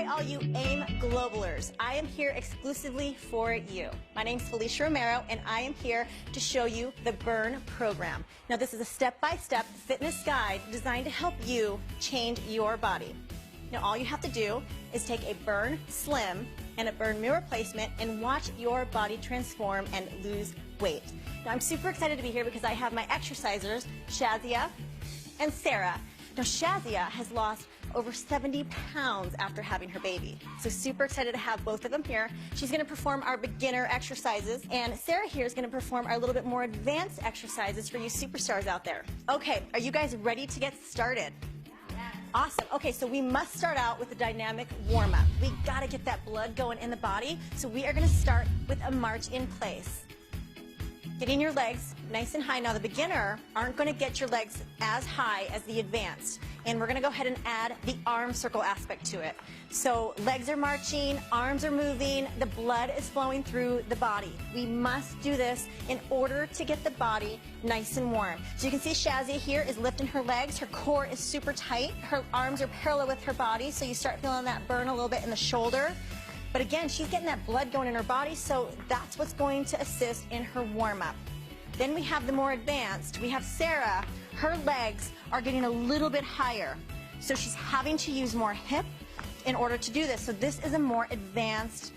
all you AIM Globalers. I am here exclusively for you. My name is Felicia Romero, and I am here to show you the Burn program. Now, this is a step-by-step fitness guide designed to help you change your body. Now, all you have to do is take a Burn Slim and a Burn Meal Replacement and watch your body transform and lose weight. Now, I'm super excited to be here because I have my exercisers, Shazia and Sarah. Now, Shazia has lost over 70 pounds after having her baby. So super excited to have both of them here. She's going to perform our beginner exercises, and Sarah here is going to perform our little bit more advanced exercises for you superstars out there. Okay, are you guys ready to get started? Yes. Awesome. Okay, so we must start out with a dynamic warm-up. We got to get that blood going in the body, so we are going to start with a march in place. Getting your legs nice and high. Now, the beginner aren't going to get your legs as high as the advanced. And we're going to go ahead and add the arm circle aspect to it. So legs are marching, arms are moving, the blood is flowing through the body. We must do this in order to get the body nice and warm. So you can see Shazia here is lifting her legs. Her core is super tight. Her arms are parallel with her body, so you start feeling that burn a little bit in the shoulder. But again, she's getting that blood going in her body, so that's what's going to assist in her warm-up. Then we have the more advanced. We have Sarah. Her legs are getting a little bit higher, so she's having to use more hip in order to do this. So this is a more advanced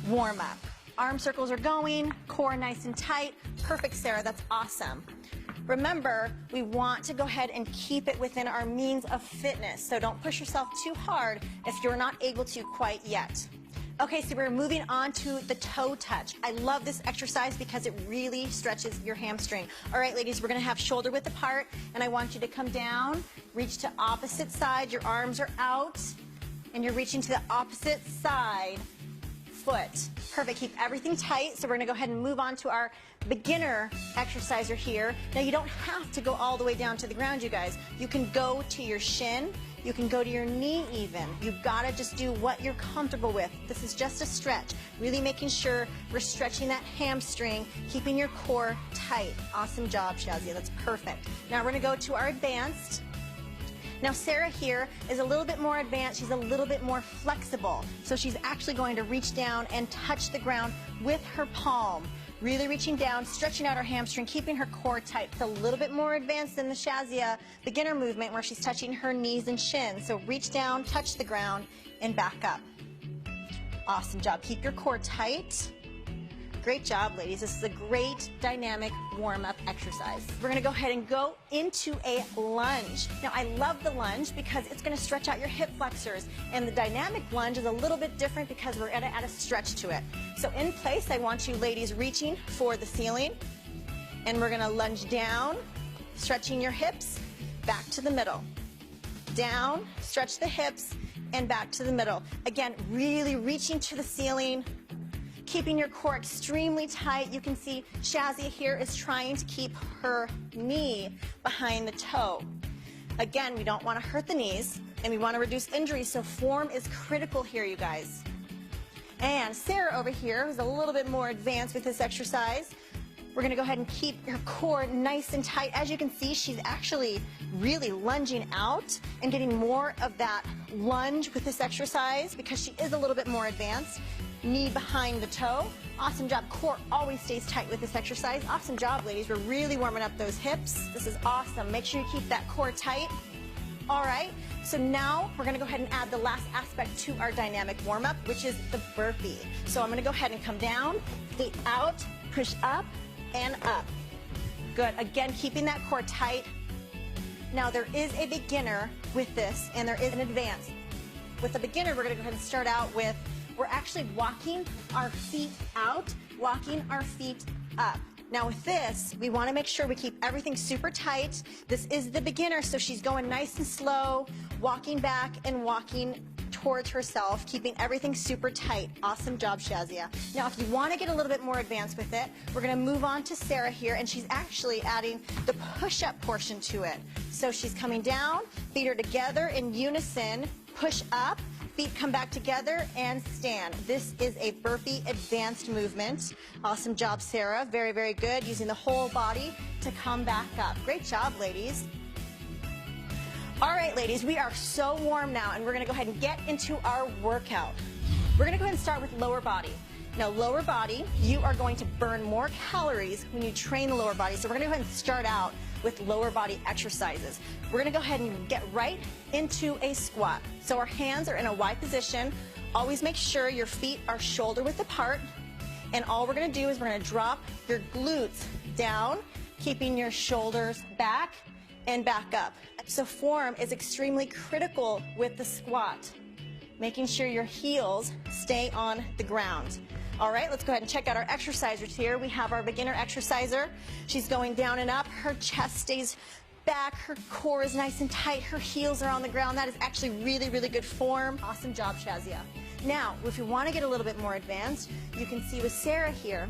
warm-up. Arm circles are going, core nice and tight. Perfect, Sarah. That's awesome. Remember, we want to go ahead and keep it within our means of fitness, so don't push yourself too hard if you're not able to quite yet. Okay, so we're moving on to the toe touch. I love this exercise because it really stretches your hamstring. All right, ladies, we're going to have shoulder width apart, and I want you to come down, reach to opposite side. Your arms are out, and you're reaching to the opposite side foot. Perfect. Keep everything tight. So we're going to go ahead and move on to our beginner exerciser here. Now, you don't have to go all the way down to the ground, you guys. You can go to your shin. You can go to your knee even. You've got to just do what you're comfortable with. This is just a stretch. Really making sure we're stretching that hamstring, keeping your core tight. Awesome job, Shazia. That's perfect. Now we're going to go to our advanced. Now Sarah here is a little bit more advanced. She's a little bit more flexible. So she's actually going to reach down and touch the ground with her palm. Really reaching down, stretching out her hamstring, keeping her core tight. It's a little bit more advanced than the Shazia beginner movement where she's touching her knees and shins. So reach down, touch the ground, and back up. Awesome job. Keep your core tight. Great job, ladies. This is a great dynamic warm-up exercise. We're going to go ahead and go into a lunge. Now, I love the lunge because it's going to stretch out your hip flexors, and the dynamic lunge is a little bit different because we're going to add a stretch to it. So in place, I want you ladies reaching for the ceiling, and we're going to lunge down, stretching your hips, back to the middle. Down, stretch the hips, and back to the middle. Again, really reaching to the ceiling, keeping your core extremely tight. You can see Shazia here is trying to keep her knee behind the toe. Again, we don't want to hurt the knees, and we want to reduce injuries, so form is critical here, you guys. And Sarah over here is a little bit more advanced with this exercise. We're going to go ahead and keep her core nice and tight. As you can see, she's actually really lunging out and getting more of that lunge with this exercise because she is a little bit more advanced. Knee behind the toe. Awesome job. Core always stays tight with this exercise. Awesome job, ladies. We're really warming up those hips. This is awesome. Make sure you keep that core tight. All right, so now we're going to go ahead and add the last aspect to our dynamic warm-up, which is the burpee. So I'm going to go ahead and come down, feet out, push up, and up. Good. Again, keeping that core tight. Now, there is a beginner with this, and there is an advanced. With the beginner, we're going to go ahead and start out with we're actually walking our feet out, walking our feet up. Now with this, we want to make sure we keep everything super tight. This is the beginner, so she's going nice and slow, walking back and walking towards herself, keeping everything super tight. Awesome job, Shazia. Now, if you want to get a little bit more advanced with it, we're going to move on to Sarah here, and she's actually adding the push-up portion to it. So she's coming down, feet are together in unison, push up, feet come back together and stand. This is a burpee advanced movement. Awesome job, Sarah. Very, very good. Using the whole body to come back up. Great job, ladies. All right, ladies, we are so warm now, and we're going to go ahead and get into our workout. We're going to go ahead and start with lower body. Now, lower body, you are going to burn more calories when you train the lower body. So we're going to go ahead and start out with lower body exercises. We're going to go ahead and get right into a squat. So our hands are in a Y position. Always make sure your feet are shoulder width apart. And all we're going to do is we're going to drop your glutes down, keeping your shoulders back and back up. So form is extremely critical with the squat, making sure your heels stay on the ground. All right, let's go ahead and check out our exercisers here. We have our beginner exerciser. She's going down and up. Her chest stays back. Her core is nice and tight. Her heels are on the ground. That is actually really, really good form. Awesome job, Shazia. Now, if you want to get a little bit more advanced, you can see with Sarah here,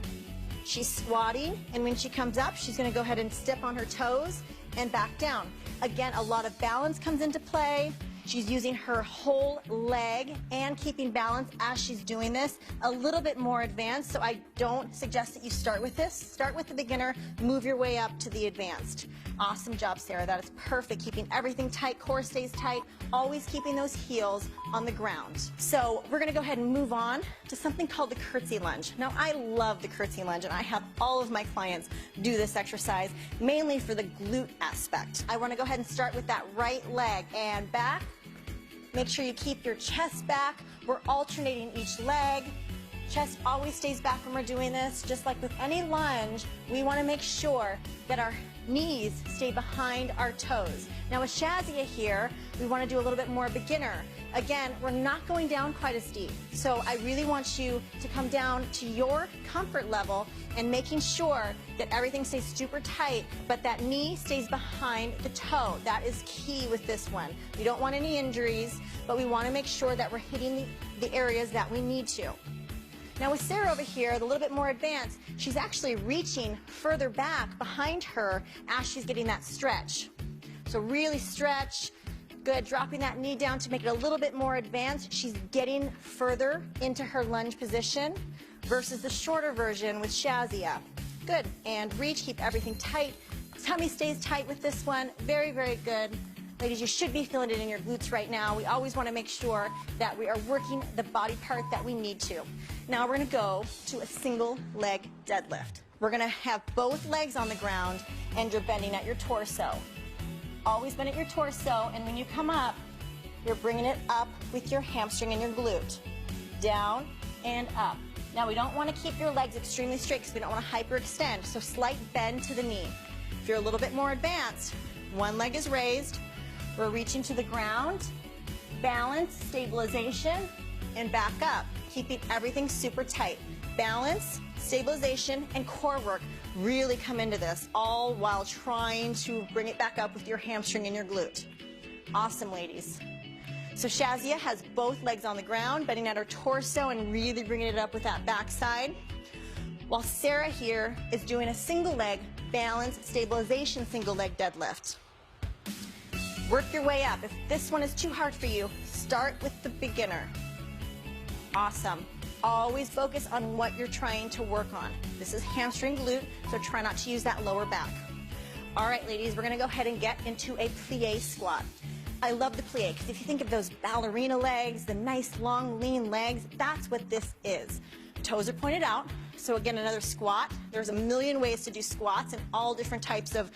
she's squatting, and when she comes up, she's going to go ahead and step on her toes and back down. Again, a lot of balance comes into play. She's using her whole leg and keeping balance as she's doing this. A little bit more advanced, so I don't suggest that you start with this. Start with the beginner, move your way up to the advanced. Awesome job, Sarah. That is perfect. Keeping everything tight, core stays tight, always keeping those heels on the ground. So we're going to go ahead and move on to something called the curtsy lunge. Now, I love the curtsy lunge, and I have all of my clients do this exercise, mainly for the glute aspect. I want to go ahead and start with that right leg and back. Make sure you keep your chest back. We're alternating each leg. Chest always stays back when we're doing this. Just like with any lunge, we want to make sure that our knees stay behind our toes. Now with Shazia here, we want to do a little bit more beginner. Again, we're not going down quite as deep. So I really want you to come down to your comfort level and making sure that everything stays super tight, but that knee stays behind the toe. That is key with this one. We don't want any injuries, but we want to make sure that we're hitting the areas that we need to. Now with Sarah over here, a little bit more advanced, she's actually reaching further back behind her as she's getting that stretch. So really stretch. Good, dropping that knee down to make it a little bit more advanced. She's getting further into her lunge position versus the shorter version with Shazia. Good, and reach, keep everything tight. Tummy stays tight with this one. Very, very good. Ladies, you should be feeling it in your glutes right now. We always want to make sure that we are working the body part that we need to. Now we're going to go to a single leg deadlift. We're going to have both legs on the ground and you're bending at your torso. Always bend at your torso, and when you come up, you're bringing it up with your hamstring and your glute. Down and up. Now we don't want to keep your legs extremely straight because we don't want to hyperextend, so slight bend to the knee. If you're a little bit more advanced, one leg is raised, we're reaching to the ground, balance, stabilization, and back up, keeping everything super tight. Balance, stabilization, and core work really come into this, all while trying to bring it back up with your hamstring and your glute. Awesome, ladies. So Shazia has both legs on the ground, bending at her torso and really bringing it up with that backside, while Sarah here is doing a single leg balance stabilization single leg deadlift. Work your way up. If this one is too hard for you, start with the beginner. Awesome. Always focus on what you're trying to work on. This is hamstring glute, so try not to use that lower back. All right, ladies, we're going to go ahead and get into a plie squat. I love the plie because if you think of those ballerina legs, the nice long lean legs, that's what this is. Toes are pointed out. So again, another squat. There's a million ways to do squats and all different types of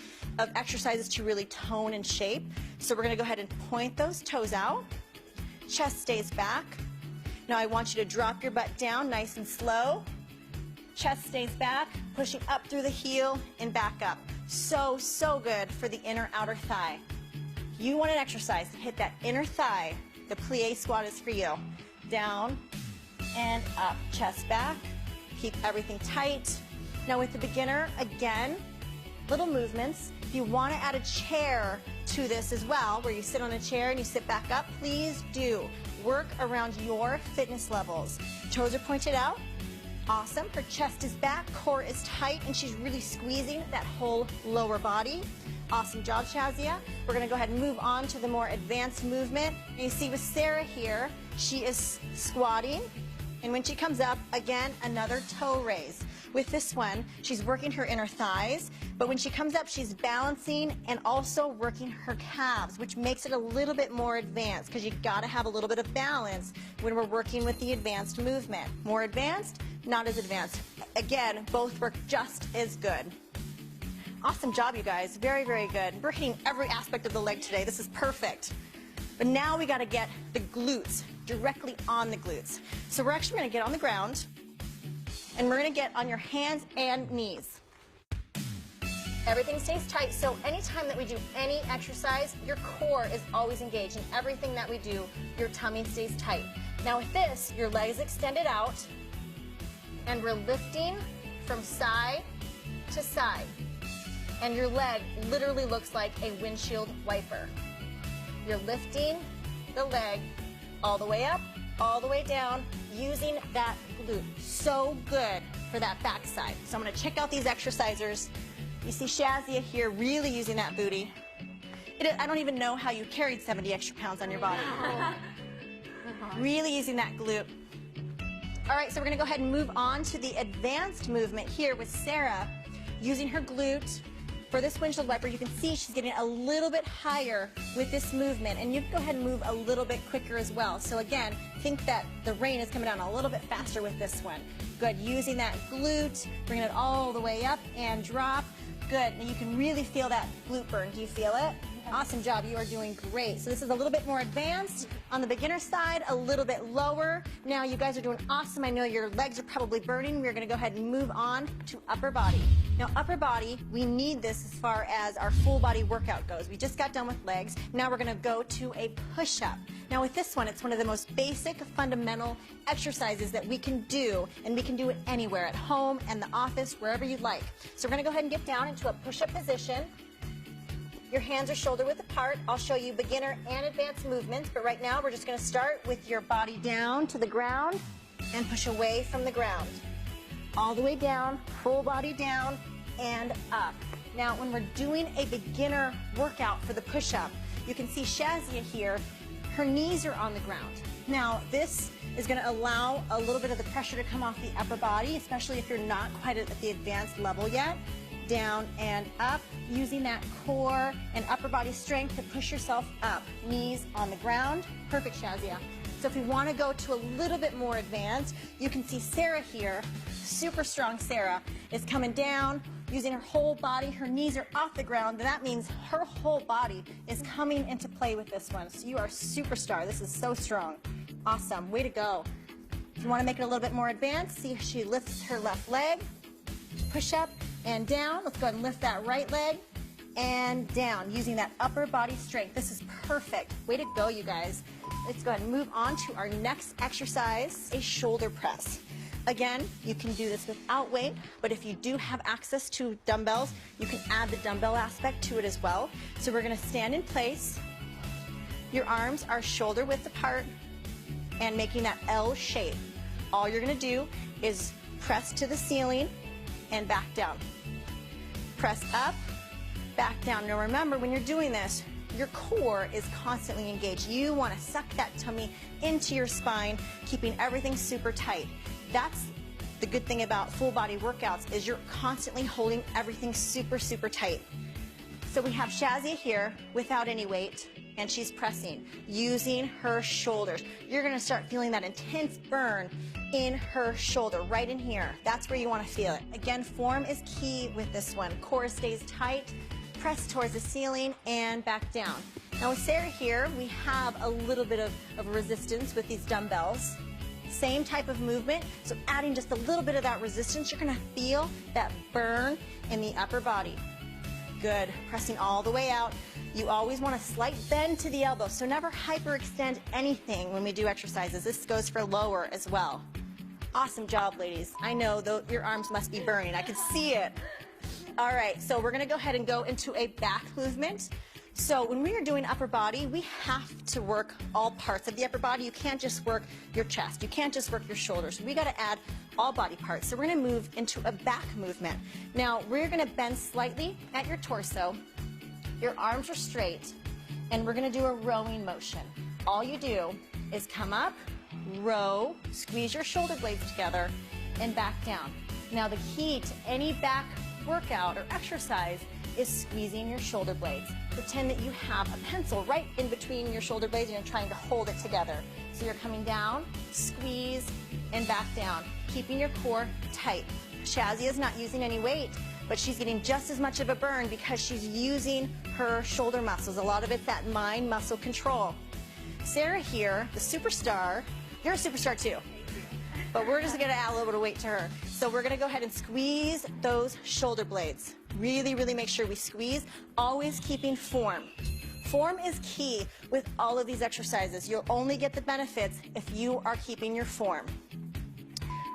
exercises to really tone and shape. So we're going to go ahead and point those toes out. Chest stays back. Now I want you to drop your butt down nice and slow. Chest stays back, pushing up through the heel and back up. So, so good for the inner outer thigh. If you want an exercise to hit that inner thigh, the plie squat is for you. Down and up, chest back. Keep everything tight. Now with the beginner, again, little movements. If you want to add a chair to this as well, where you sit on a chair and you sit back up, please do. Work around your fitness levels. Toes are pointed out. Awesome. Her chest is back, core is tight, and she's really squeezing that whole lower body. Awesome job, Shazia. We're going to go ahead and move on to the more advanced movement. You see with Sarah here, she is squatting. And when she comes up, again, another toe raise. With this one, she's working her inner thighs, but when she comes up, she's balancing and also working her calves, which makes it a little bit more advanced because you've got to have a little bit of balance when we're working with the advanced movement. More advanced, not as advanced. Again, both work just as good. Awesome job, you guys. Very, very good. We're hitting every aspect of the leg today. This is perfect. But now we got to get the glutes directly on the glutes. So we're actually going to get on the ground, and we're going to get on your hands and knees. Everything stays tight, so anytime that we do any exercise, your core is always engaged. In everything that we do, your tummy stays tight. Now with this, your legs extended out, and we're lifting from side to side. And your leg literally looks like a windshield wiper. You're lifting the leg all the way up, all the way down, using that glute. So good for that backside. So I'm going to check out these exercisers. You see Shazia here really using that booty. I don't even know how you carried 70 extra pounds on your body. Really using that glute. All right, so we're going to go ahead and move on to the advanced movement here with Sarah using her glute. For this windshield wiper, you can see she's getting a little bit higher with this movement, and you can go ahead and move a little bit quicker as well. So again, think that the rain is coming down a little bit faster with this one. Good, using that glute, bringing it all the way up and drop. Good, and you can really feel that glute burn. Do you feel it? Awesome job, you are doing great. So this is a little bit more advanced on the beginner side, a little bit lower. Now you guys are doing awesome. I know your legs are probably burning. We're gonna go ahead and move on to upper body. Now upper body, we need this as far as our full body workout goes. We just got done with legs. Now we're gonna go to a push-up. Now with this one, it's one of the most basic fundamental exercises that we can do, and we can do it anywhere, at home and the office, wherever you'd like. So we're gonna go ahead and get down into a push-up position. Your hands are shoulder width apart. I'll show you beginner and advanced movements, but right now we're just going to start with your body down to the ground and push away from the ground. All the way down, full body down and up. Now when we're doing a beginner workout for the push-up, you can see Shazia here, her knees are on the ground. Now this is going to allow a little bit of the pressure to come off the upper body, especially if you're not quite at the advanced level yet. Down and up, using that core and upper body strength to push yourself up. Knees on the ground. Perfect, Shazia. So if you want to go to a little bit more advanced, you can see Sarah here, super strong Sarah, is coming down, using her whole body. Her knees are off the ground, and that means her whole body is coming into play with this one. So you are a superstar. This is so strong. Awesome. Way to go. If you want to make it a little bit more advanced, see she lifts her left leg, push up, and down. Let's go ahead and lift that right leg and down using that upper body strength. This is perfect. Way to go, you guys. Let's go ahead and move on to our next exercise, a shoulder press. Again, you can do this without weight, but if you do have access to dumbbells, you can add the dumbbell aspect to it as well. So we're going to stand in place. Your arms are shoulder width apart and making that L shape. All you're going to do is press to the ceiling and back down. Press up, back down. Now remember, when you're doing this, your core is constantly engaged. You want to suck that tummy into your spine, keeping everything super tight. That's the good thing about full body workouts, is you're constantly holding everything super, super tight. So we have Shazia here without any weight, and she's pressing, using her shoulders. You're going to start feeling that intense burn in her shoulder, right in here. That's where you want to feel it. Again, form is key with this one. Core stays tight, press towards the ceiling, and back down. Now with Sarah here, we have a little bit of resistance with these dumbbells. Same type of movement, so adding just a little bit of that resistance, you're going to feel that burn in the upper body. Good. Pressing all the way out. You always want a slight bend to the elbow, so never hyperextend anything when we do exercises. This goes for lower as well. Awesome job, ladies. I know your arms must be burning. I can see it. All right, so we're going to go ahead and go into a back movement. So when we are doing upper body, we have to work all parts of the upper body. You can't just work your chest. You can't just work your shoulders. We got to add all body parts. So we're going to move into a back movement. Now, we're going to bend slightly at your torso. Your arms are straight, and we're going to do a rowing motion. All you do is come up, row, squeeze your shoulder blades together, and back down. Now the key to any back workout or exercise is squeezing your shoulder blades. Pretend that you have a pencil right in between your shoulder blades and you're trying to hold it together. So you're coming down, squeeze, and back down, keeping your core tight. Shazia is not using any weight, but she's getting just as much of a burn because she's using her shoulder muscles. A lot of it's that mind muscle control. Sarah here, the superstar, you're a superstar too, but we're just going to add a little bit of weight to her. So we're going to go ahead and squeeze those shoulder blades. Really, really make sure we squeeze, always keeping form. Form is key with all of these exercises. You'll only get the benefits if you are keeping your form.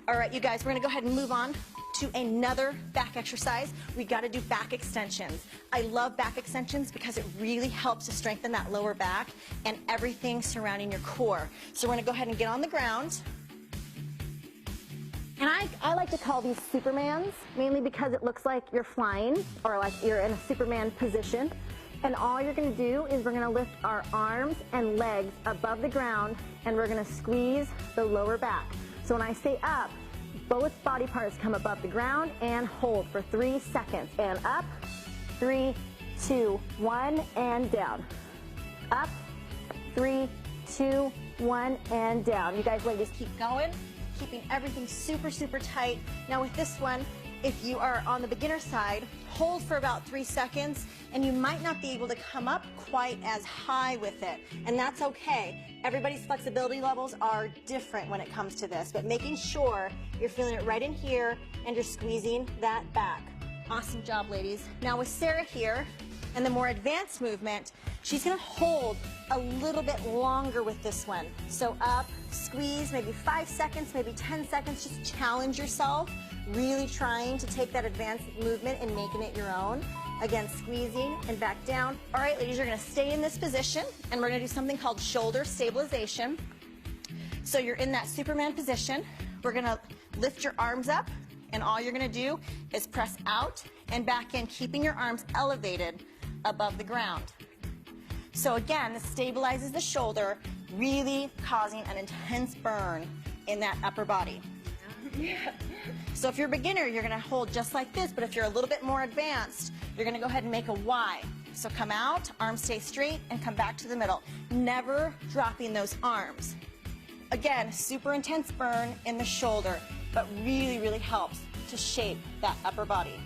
All right, you guys, we're going to go ahead and move on to another back exercise. We got to do back extensions. I love back extensions because it really helps to strengthen that lower back and everything surrounding your core. So we're going to go ahead and get on the ground. And I like to call these Supermans, mainly because it looks like you're flying or like you're in a Superman position. And all you're going to do is we're going to lift our arms and legs above the ground and we're going to squeeze the lower back. So when I say up, both body parts come above the ground and hold for 3 seconds. And up, 3, 2, 1, and down. Up, 3, 2, 1, and down. You guys ladies keep going, keeping everything super, super tight. Now with this one, if you are on the beginner side, hold for about 3 seconds and you might not be able to come up quite as high with it. And that's okay. Everybody's flexibility levels are different when it comes to this, but making sure you're feeling it right in here and you're squeezing that back. Awesome job, ladies. Now with Sarah here and the more advanced movement, she's gonna hold a little bit longer with this one. So up, squeeze, maybe 5 seconds, maybe 10 seconds, just challenge yourself. Really trying to take that advanced movement and making it your own. Again, squeezing and back down. All right, ladies, you're going to stay in this position, and we're going to do something called shoulder stabilization. So you're in that Superman position. We're going to lift your arms up, and all you're going to do is press out and back in, keeping your arms elevated above the ground. So again, this stabilizes the shoulder, really causing an intense burn in that upper body. Yeah. So if you're a beginner, you're going to hold just like this, but if you're a little bit more advanced, you're going to go ahead and make a Y. So come out, arms stay straight, and come back to the middle. Never dropping those arms. Again, super intense burn in the shoulder, but really, really helps to shape that upper body.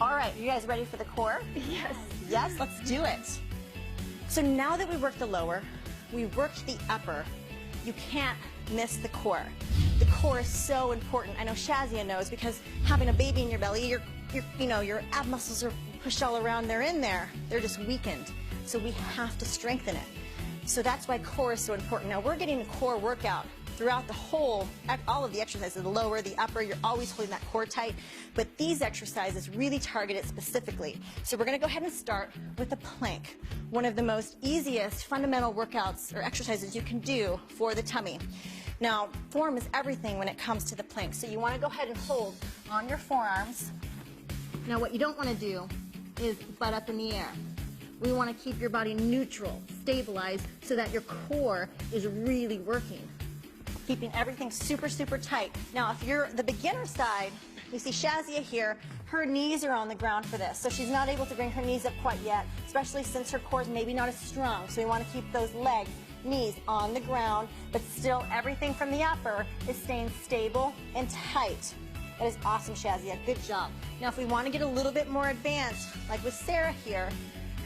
All right, you guys ready for the core? Yes. Yes, let's do it. So now that we worked the lower, we worked the upper, you can't miss the core. The core is so important. I know Shazia knows because having a baby in your belly, your ab muscles are pushed all around. They're in there. They're just weakened. So we have to strengthen it. So that's why core is so important. Now we're getting a core workout throughout the whole, all of the exercises, the lower, the upper, you're always holding that core tight. But these exercises really target it specifically. So we're going to go ahead and start with the plank. One of the most easiest fundamental workouts or exercises you can do for the tummy. Now, form is everything when it comes to the plank. So you want to go ahead and hold on your forearms. Now what you don't want to do is butt up in the air. We want to keep your body neutral, stabilized, so that your core is really working. Keeping everything super, super tight. Now, if you're the beginner side, you see Shazia here, her knees are on the ground for this, so she's not able to bring her knees up quite yet, especially since her core is maybe not as strong. So we want to keep those legs, knees on the ground, but still everything from the upper is staying stable and tight. That is awesome, Shazia. Good job. Now, if we want to get a little bit more advanced, like with Sarah here,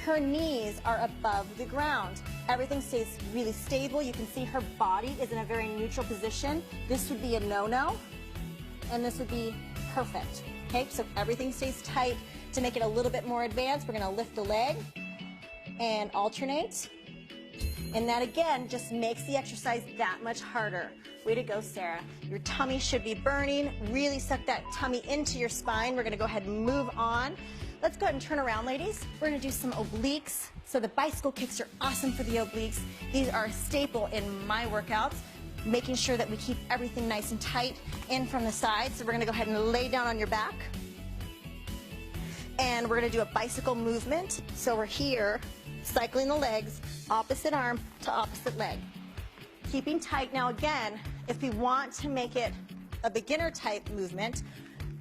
her knees are above the ground. Everything stays really stable. You can see her body is in a very neutral position. This would be a no-no, and this would be perfect. Okay, so everything stays tight. To make it a little bit more advanced, we're going to lift the leg and alternate. And that, again, just makes the exercise that much harder. Way to go, Sarah. Your tummy should be burning. Really suck that tummy into your spine. We're going to go ahead and move on. Let's go ahead and turn around, ladies. We're going to do some obliques. So the bicycle kicks are awesome for the obliques. These are a staple in my workouts, making sure that we keep everything nice and tight in from the side. So we're going to go ahead and lay down on your back. And we're going to do a bicycle movement. So we're here, cycling the legs, opposite arm to opposite leg. Keeping tight. Now again, if we want to make it a beginner type movement,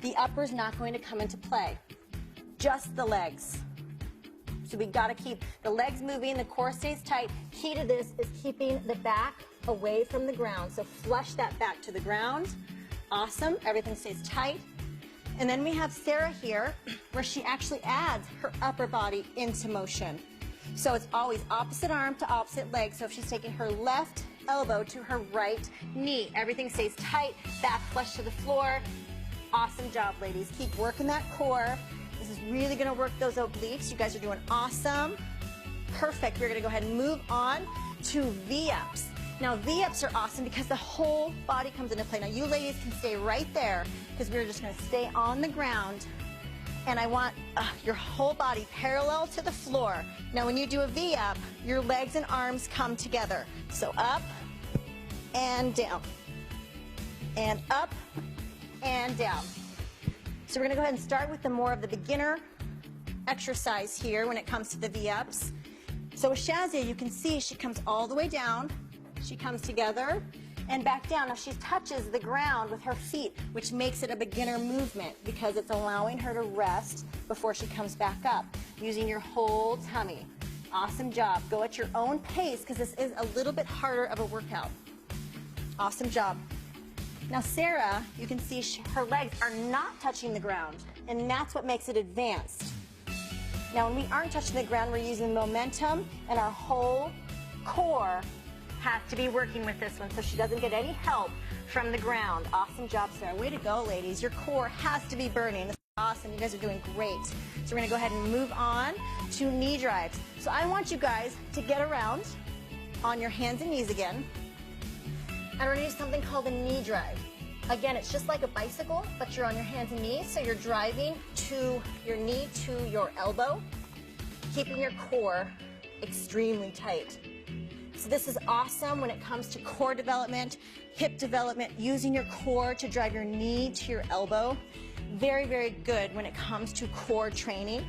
The upper's not going to come into play, just the legs. So we got to keep the legs moving, the core stays tight. Key to this is keeping the back away from the ground. So flush that back to the ground. Awesome, everything stays tight. And then we have Sarah here, where she actually adds her upper body into motion. So it's always opposite arm to opposite leg. So if she's taking her left elbow to her right knee, everything stays tight, back flush to the floor. Awesome job, ladies. Keep working that core. This is really gonna work those obliques. You guys are doing awesome. Perfect. We're gonna go ahead and move on to V-ups. Now, V-ups are awesome because the whole body comes into play. Now, you ladies can stay right there because we're just gonna stay on the ground. And I want your whole body parallel to the floor. Now, when you do a V-up, your legs and arms come together. So up and down, and up and down. So we're gonna go ahead and start with the more of the beginner exercise here when it comes to the V-ups. So with Shazia, you can see she comes all the way down, she comes together, and back down. Now she touches the ground with her feet, which makes it a beginner movement because it's allowing her to rest before she comes back up, using your whole tummy. Awesome job. Go at your own pace because this is a little bit harder of a workout. Awesome job. Now Sarah, you can see her legs are not touching the ground, and that's what makes it advanced. Now when we aren't touching the ground, we're using momentum, and our whole core has to be working with this one so she doesn't get any help from the ground. Awesome job, Sarah. Way to go, ladies. Your core has to be burning. This is awesome. You guys are doing great. So we're going to go ahead and move on to knee drives. So I want you guys to get around on your hands and knees again. And we're going to do something called a knee drive. Again, it's just like a bicycle, but you're on your hands and knees. So you're driving to your knee to your elbow, keeping your core extremely tight. So this is awesome when it comes to core development, hip development, using your core to drive your knee to your elbow. Very, very good when it comes to core training.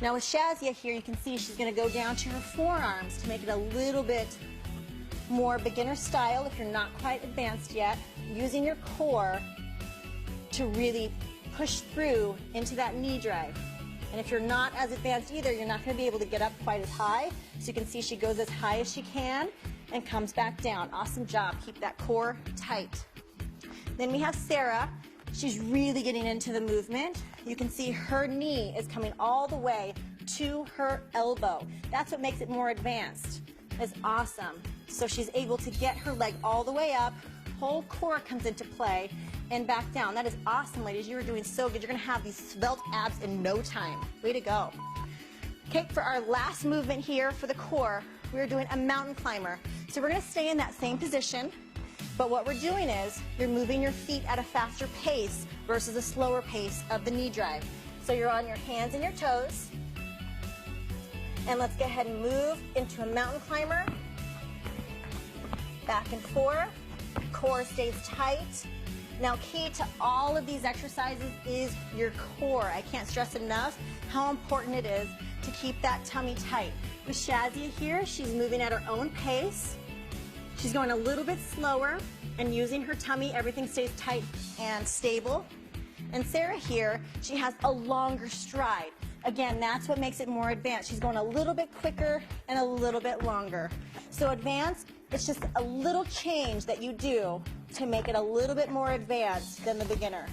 Now with Shazia here, you can see she's going to go down to her forearms to make it a little bit more beginner style if you're not quite advanced yet, using your core to really push through into that knee drive. And if you're not as advanced either, you're not going to be able to get up quite as high. So you can see she goes as high as she can and comes back down. Awesome job. Keep that core tight. Then we have Sarah. She's really getting into the movement. You can see her knee is coming all the way to her elbow. That's what makes it more advanced. It's awesome. So she's able to get her leg all the way up, whole core comes into play, and back down. That is awesome, ladies. You are doing so good. You're going to have these svelte abs in no time. Way to go. Okay, for our last movement here for the core, we're doing a mountain climber. So we're going to stay in that same position, but what we're doing is you're moving your feet at a faster pace versus a slower pace of the knee drive. So you're on your hands and your toes. And let's go ahead and move into a mountain climber. Back and forth. Core stays tight. Now, key to all of these exercises is your core. I can't stress enough how important it is to keep that tummy tight. With Shazia here, she's moving at her own pace. She's going a little bit slower and using her tummy, everything stays tight and stable. And Sarah here, she has a longer stride. Again, that's what makes it more advanced. She's going a little bit quicker and a little bit longer. So advanced, it's just a little change that you do to make it a little bit more advanced than the beginner.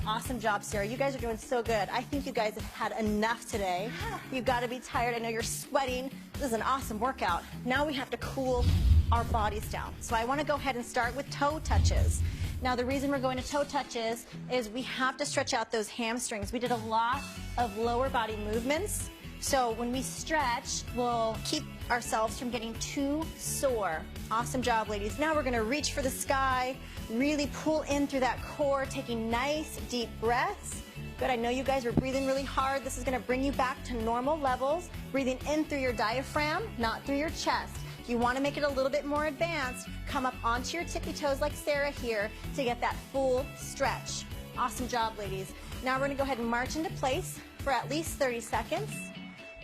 Awesome job, Sarah. You guys are doing so good. I think you guys have had enough today. You've got to be tired. I know you're sweating. This is an awesome workout. Now we have to cool our bodies down. So I want to go ahead and start with toe touches. Now the reason we're going to toe touches is we have to stretch out those hamstrings. We did a lot of lower body movements. So when we stretch, we'll keep ourselves from getting too sore. Awesome job, ladies. Now we're going to reach for the sky, really pull in through that core, taking nice deep breaths. Good, I know you guys are breathing really hard. This is going to bring you back to normal levels. Breathing in through your diaphragm, not through your chest. If you want to make it a little bit more advanced, come up onto your tippy toes like Sarah here to get that full stretch. Awesome job, ladies. Now we're going to go ahead and march into place for at least 30 seconds.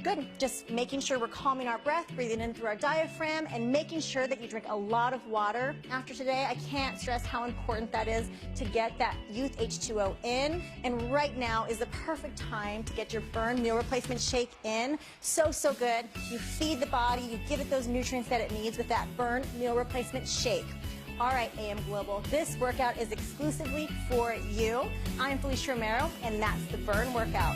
Good. Just making sure we're calming our breath, breathing in through our diaphragm, and making sure that you drink a lot of water after today. I can't stress how important that is to get that youth H2O in. And right now is the perfect time to get your Burn Meal Replacement Shake in. So, so good. You feed the body, you give it those nutrients that it needs with that Burn Meal Replacement Shake. All right, AM Global, this workout is exclusively for you. I'm Felicia Romero, and that's the Burn Workout.